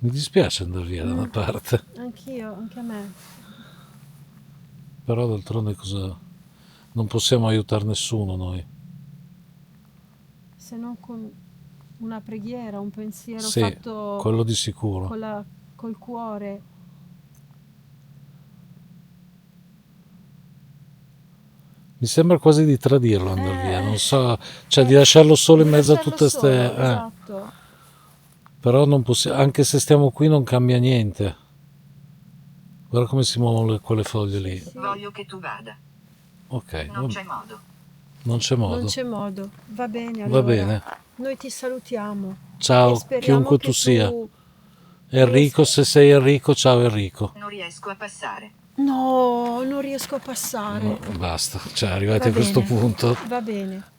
Mi dispiace andare via da una parte, Anch'io, anche a me. però d'altronde cosa... Non possiamo aiutare nessuno noi. Se non con una preghiera, un pensiero Sì, fatto quello di sicuro. con col cuore. Mi sembra quasi di tradirlo andare via, Eh, non so, cioè di lasciarlo solo in di mezzo a lasciarlo tutte solo, queste... esatto. Però non possiamo, anche se stiamo qui non cambia niente. Guarda come si muovono quelle foglie Sì, lì. sì. Voglio che tu vada. Ok, Non c'è modo. non c'è Non modo. c'è modo. Va bene Va allora. bene. Noi ti salutiamo e Ciao, speriamo chiunque tu che sia. tu Enrico, riesca. se sei Enrico, ciao Enrico. Non riesco a passare. No, non riesco a No, passare. basta, cioè arrivati Va a questo bene, punto. va bene.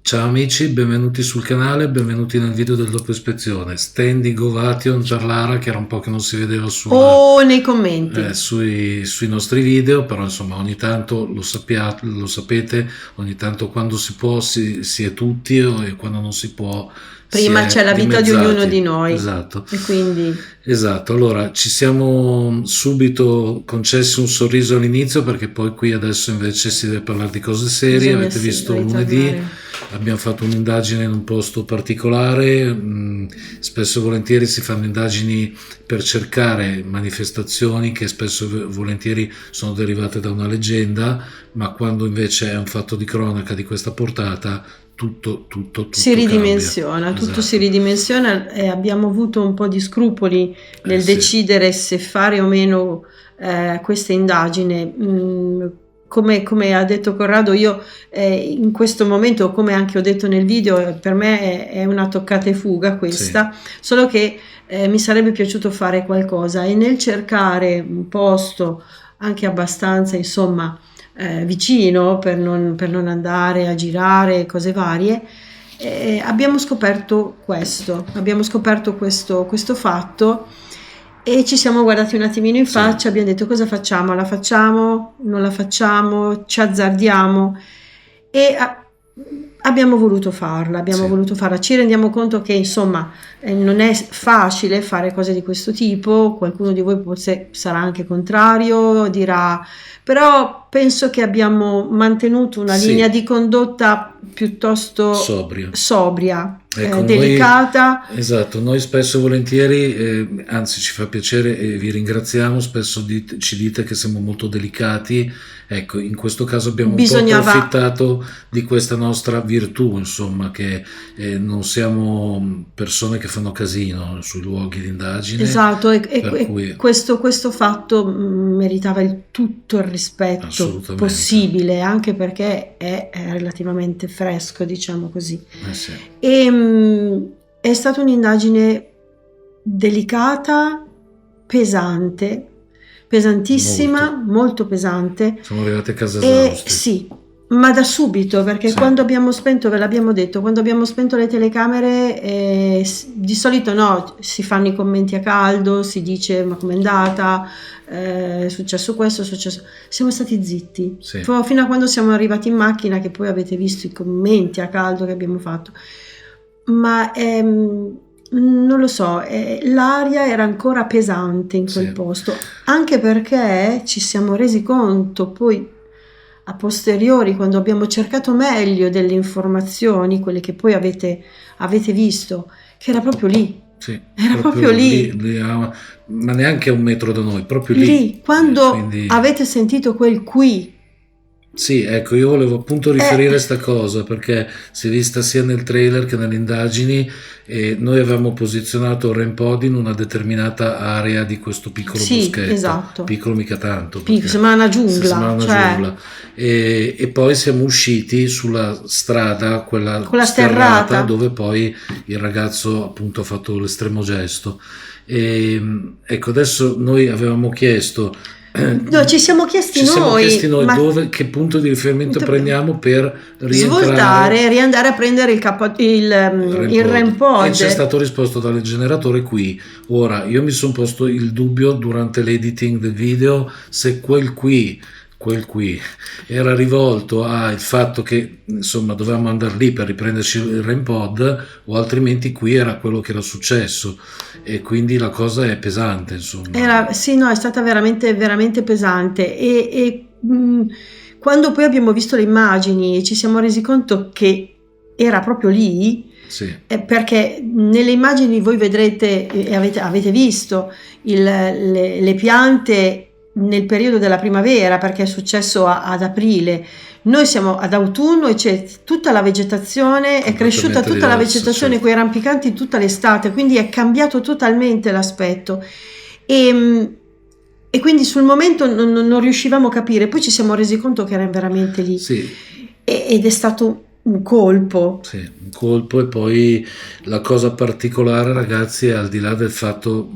Ciao amici, benvenuti sul canale, benvenuti nel video del doppio ispezione. Standing ovation per Lara, che era un po' che non si vedeva O nei commenti. sui nostri video, però insomma ogni tanto lo sapete, ogni tanto quando si può si è tutti e quando non si può si Prima c'è è la vita di ognuno di dimezzati. noi Esatto. e quindi Esatto, allora ci siamo subito concessi un sorriso all'inizio perché poi qui adesso invece si deve parlare di cose serie. bisogna Avete visto lunedì, ritornare. abbiamo fatto un'indagine in un posto particolare, spesso e volentieri si fanno indagini per cercare manifestazioni che spesso e volentieri sono derivate da una leggenda, ma quando invece è un fatto di cronaca di questa portata tutto Si ridimensiona, cambia. tutto si Esatto. ridimensiona e abbiamo avuto un po' di scrupoli nel Sì. decidere se fare o meno questa indagine. Come ha detto Corrado, io in questo momento, come anche ho detto nel video, per me è una toccata e fuga questa, solo che mi sarebbe piaciuto fare qualcosa e nel cercare un posto anche abbastanza, insomma, vicino per non andare a girare cose varie, abbiamo scoperto questo fatto e ci siamo guardati un attimino in faccia, abbiamo detto cosa facciamo, la facciamo, non la facciamo, ci azzardiamo e abbiamo voluto farla, ci rendiamo conto che insomma non è facile fare cose di questo tipo, qualcuno di voi forse sarà anche contrario, dirà, però penso che abbiamo mantenuto una linea di condotta piuttosto sobria, ecco, delicata. Esatto, noi spesso e volentieri, anzi ci fa piacere e vi ringraziamo, spesso ci dite che siamo molto delicati, ecco, in questo caso abbiamo un po' approfittato di questa nostra virtù, insomma, che non siamo persone che fanno casino sui luoghi di indagine. Esatto, e questo fatto meritava tutto il rispetto possibile, anche perché è relativamente fresco, diciamo così. Sì. E è stata un'indagine delicata, pesantissima, molto pesante. Siamo arrivati a casa esausti. Sì, ma da subito, perché quando abbiamo spento, ve l'abbiamo detto, quando abbiamo spento le telecamere, di solito no, si fanno i commenti a caldo, si dice ma com'è andata, è successo questo, è successo... Siamo stati zitti, fino a quando siamo arrivati in macchina che poi avete visto i commenti a caldo che abbiamo fatto, ma non lo so, l'aria era ancora pesante in quel posto, anche perché ci siamo resi conto poi a posteriori, quando abbiamo cercato meglio delle informazioni, quelle che poi avete visto, che era proprio lì. Sì, era proprio lì, ma neanche a un metro da noi, proprio lì. Quando avete sentito quel qui. Sì, ecco, io volevo appunto riferire questa cosa perché si è vista sia nel trailer che nelle indagini e noi avevamo posizionato Rempod in una determinata area di questo piccolo boschetto, esatto. Piccolo mica tanto, sembrava una giungla, giungla. E poi siamo usciti sulla strada, quella sterrata, dove poi il ragazzo appunto ha fatto l'estremo gesto. E ecco, adesso noi avevamo chiesto No, ci siamo chiesti noi dove, che punto di riferimento prendiamo per svoltare e riandare a prendere il REM pod. E c'è stato risposto dal generatore qui. Ora, io mi sono posto il dubbio durante l'editing del video se quel qui era rivolto al fatto che insomma dovevamo andare lì per riprenderci il REM pod, o altrimenti qui era quello che era successo, e quindi la cosa è pesante, insomma. È stata veramente veramente pesante, e quando poi abbiamo visto le immagini ci siamo resi conto che era proprio lì. Sì. Perché nelle immagini voi vedrete e avete visto le piante nel periodo della primavera, perché è successo ad aprile. Noi siamo ad autunno e c'è tutta la vegetazione, è cresciuta tutta la vegetazione, certo, quei rampicanti tutta l'estate, quindi è cambiato totalmente l'aspetto, e quindi sul momento non riuscivamo a capire, poi ci siamo resi conto che era veramente lì. Sì. Ed è stato un colpo. Sì, un colpo. E poi la cosa particolare, ragazzi, è al di là del fatto,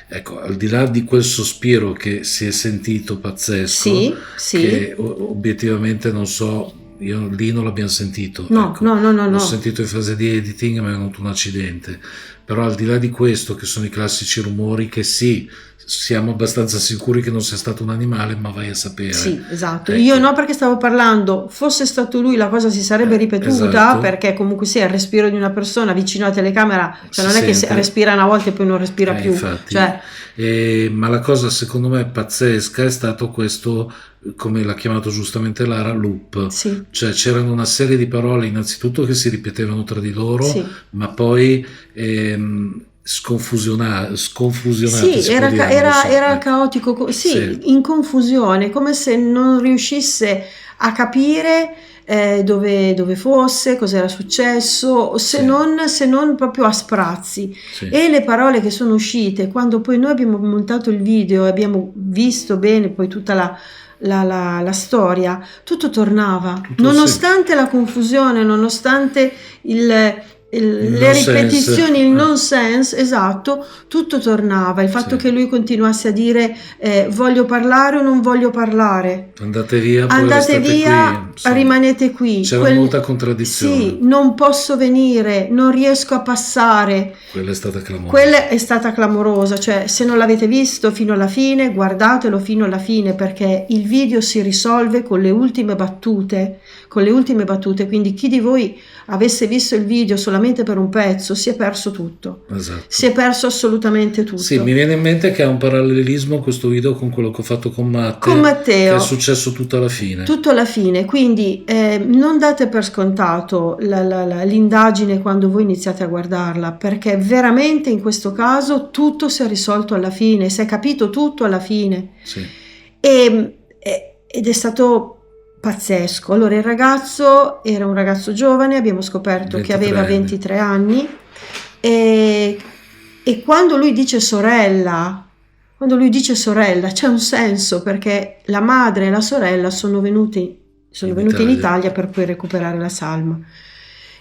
al di là di quel sospiro che si è sentito pazzesco, che obiettivamente non so, io lì non l'abbiamo sentito. No. L'ho sentito in fase di editing e mi è venuto un accidente. Però al di là di questo, che sono i classici rumori che sì, siamo abbastanza sicuri che non sia stato un animale, ma vai a sapere. Sì, esatto. Io no, perché stavo parlando, fosse stato lui la cosa si sarebbe ripetuta, esatto, perché comunque sia il respiro di una persona vicino alla telecamera, cioè non è che respira una volta e poi non respira più. Infatti, cioè. Ma la cosa secondo me pazzesca è stato questo, come l'ha chiamato giustamente Lara, loop. Sì. Cioè c'erano una serie di parole innanzitutto che si ripetevano tra di loro, sì, ma poi sconfusionate. Sì, era caotico, sì, in confusione, come se non riuscisse a capire dove fosse, cosa era successo, se non proprio a sprazzi. Sì. E le parole che sono uscite quando poi noi abbiamo montato il video e abbiamo visto bene poi tutta la storia, tutto tornava, nonostante la confusione, nonostante le ripetizioni, il nonsense, esatto, tutto tornava. Il fatto che lui continuasse a dire voglio parlare o non voglio parlare, andate via, qui, rimanete qui, c'era molta contraddizione. Sì, non posso venire, non riesco a passare. Quella è stata clamorosa. Cioè, se non l'avete visto fino alla fine, guardatelo fino alla fine, perché il video si risolve con le ultime battute, quindi chi di voi avesse visto il video solamente per un pezzo si è perso tutto. Esatto. Si è perso assolutamente tutto. Sì, mi viene in mente che ha un parallelismo questo video con quello che ho fatto con Matteo, che è successo tutto alla fine. Quindi non date per scontato l'indagine quando voi iniziate a guardarla, perché veramente in questo caso tutto si è risolto alla fine, si è capito tutto alla fine. Sì. Ed è stato pazzesco. Allora, il ragazzo era un ragazzo giovane, abbiamo scoperto che aveva 23 anni, e quando lui dice sorella c'è un senso, perché la madre e la sorella sono venute in Italia per poi recuperare la salma.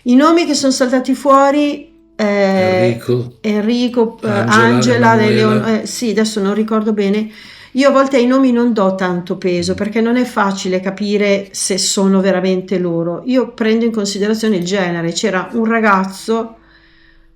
I nomi che sono saltati fuori: Enrico, Angela, sì, adesso non ricordo bene. Io a volte ai nomi non do tanto peso, perché non è facile capire se sono veramente loro. Io prendo in considerazione il genere. C'era un ragazzo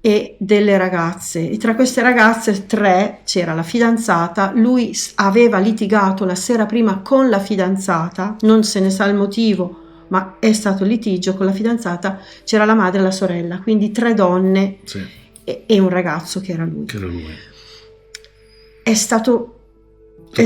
e delle ragazze, e tra queste ragazze 3 c'era la fidanzata. Lui aveva litigato la sera prima con la fidanzata, non se ne sa il motivo, ma è stato litigio con la fidanzata. C'era la madre e la sorella, quindi 3 donne, sì, e un ragazzo che era lui. È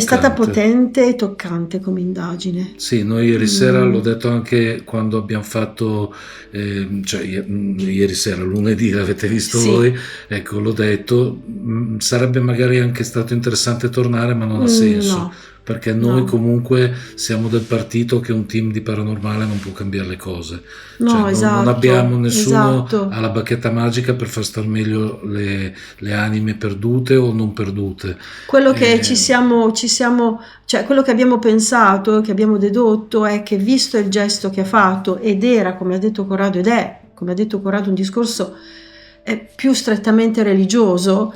stata potente e toccante come indagine. Sì, noi ieri sera, l'ho detto anche quando abbiamo fatto, ieri sera, lunedì, l'avete visto voi, ecco, l'ho detto, sarebbe magari anche stato interessante tornare, ma non ha senso. No. Perché noi comunque siamo del partito che un team di paranormale non può cambiare le cose. Non abbiamo nessuno alla bacchetta magica per far star meglio le anime perdute o non perdute. Quello che quello che abbiamo pensato, che abbiamo dedotto, è che, visto il gesto che ha fatto, ed era, come ha detto Corrado, un discorso più strettamente religioso,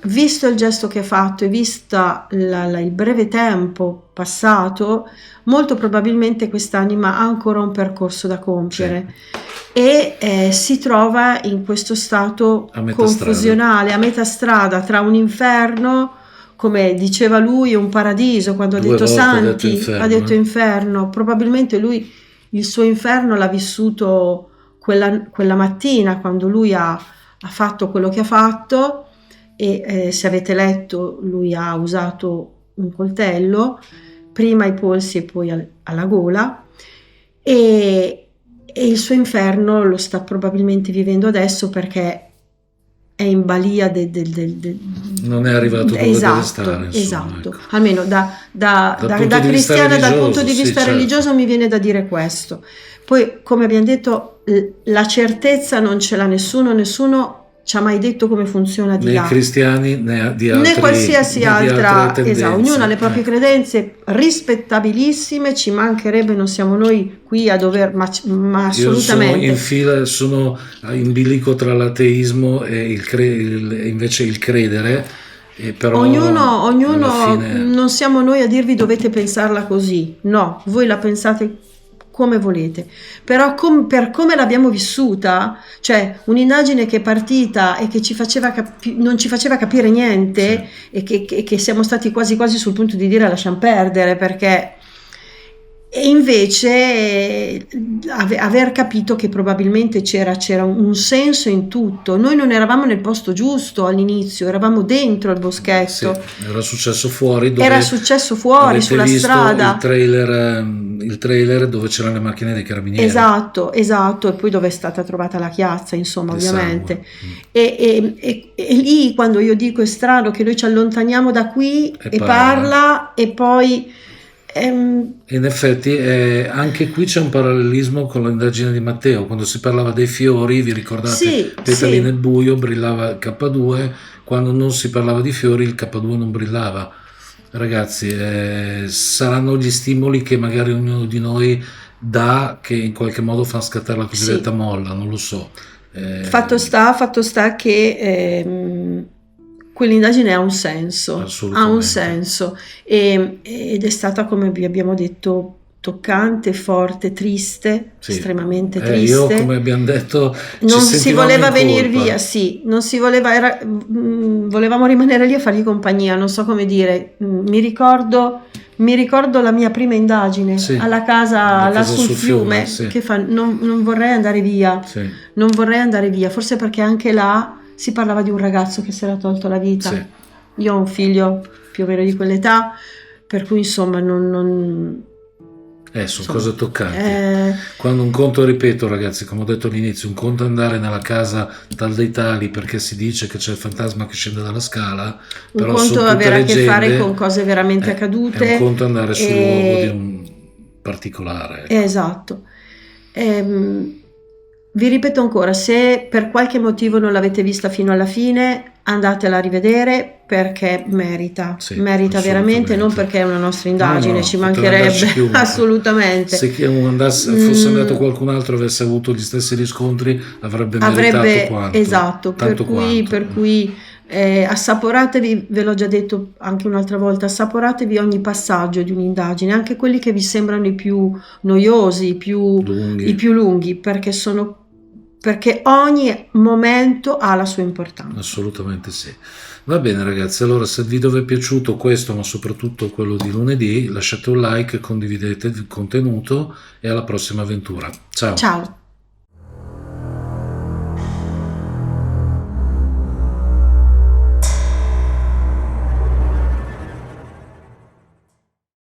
visto il gesto che ha fatto e vista il breve tempo passato, molto probabilmente quest'anima ha ancora un percorso da compiere, e si trova in questo stato confusionale, a metà strada tra un inferno, come diceva lui, un paradiso. Quando ha detto santi, ha detto inferno. Probabilmente lui il suo inferno l'ha vissuto quella mattina, quando lui ha fatto quello che ha fatto, e se avete letto, lui ha usato un coltello prima ai polsi e poi alla gola, e il suo inferno lo sta probabilmente vivendo adesso, perché è in balia non è arrivato dove deve stare, insomma, ecco. Almeno da cristiana, dal punto di vista religioso, mi viene da dire questo. Poi, come abbiamo detto, la certezza non ce l'ha nessuno ci ha mai detto come funziona di là, né cristiani né di altri, né qualsiasi altra, esatto. Ognuno ha le proprie credenze rispettabilissime, ci mancherebbe, non siamo noi qui a dover, ma assolutamente. Sono in bilico tra l'ateismo e invece il credere, però ognuno fine... non siamo noi a dirvi dovete pensarla così, no, voi la pensate come volete, però per come l'abbiamo vissuta, cioè un'indagine che è partita e che non ci faceva capire niente, e che siamo stati quasi sul punto di dire lasciamo perdere, perché e invece aver capito che probabilmente c'era un senso in tutto. Noi non eravamo nel posto giusto all'inizio, eravamo dentro il boschetto. Era successo fuori sulla strada. Il trailer dove c'erano le macchine dei carabinieri. Esatto, e poi dove è stata trovata la chiazza, insomma, ovviamente. E lì, quando io dico è strano che noi ci allontaniamo da qui e parla e poi... In effetti anche qui c'è un parallelismo con l'indagine di Matteo, quando si parlava dei fiori, vi ricordate? Petali nel buio, brillava il K2, quando non si parlava di fiori il K2 non brillava. Ragazzi, saranno gli stimoli che magari ognuno di noi dà, che in qualche modo fa scattare la cosiddetta molla, non lo so. Fatto sta che quell'indagine ha un senso, ed è stata, come vi abbiamo detto, toccante, forte, triste, estremamente triste. Io, come abbiamo detto, non si voleva venire via, non si voleva, volevamo rimanere lì a fargli compagnia, non so come dire. Mi ricordo la mia prima indagine alla casa là sul fiume, che non vorrei andare via, forse perché anche là si parlava di un ragazzo che si era tolto la vita. Io ho un figlio più o meno di quell'età, per cui insomma sono cose toccanti. Quando un conto, ripeto ragazzi, come ho detto all'inizio, un conto è andare nella casa tal dei tali perché si dice che c'è il fantasma che scende dalla scala, un conto avere a che fare con cose veramente accadute, è un conto andare sul luogo di un particolare. Esatto. Vi ripeto ancora, se per qualche motivo non l'avete vista fino alla fine, andatela a rivedere, perché merita veramente, non perché è una nostra indagine, ci mancherebbe assolutamente. Se fosse andato qualcun altro, avesse avuto gli stessi riscontri, avrebbe meritato quanto. Esatto, per cui assaporatevi, ve l'ho già detto anche un'altra volta, assaporatevi ogni passaggio di un'indagine, anche quelli che vi sembrano i più noiosi, i più lunghi, perché ogni momento ha la sua importanza. Assolutamente sì. Va bene ragazzi, allora se il video vi è piaciuto, questo ma soprattutto quello di lunedì, lasciate un like, condividete il contenuto e alla prossima avventura. Ciao.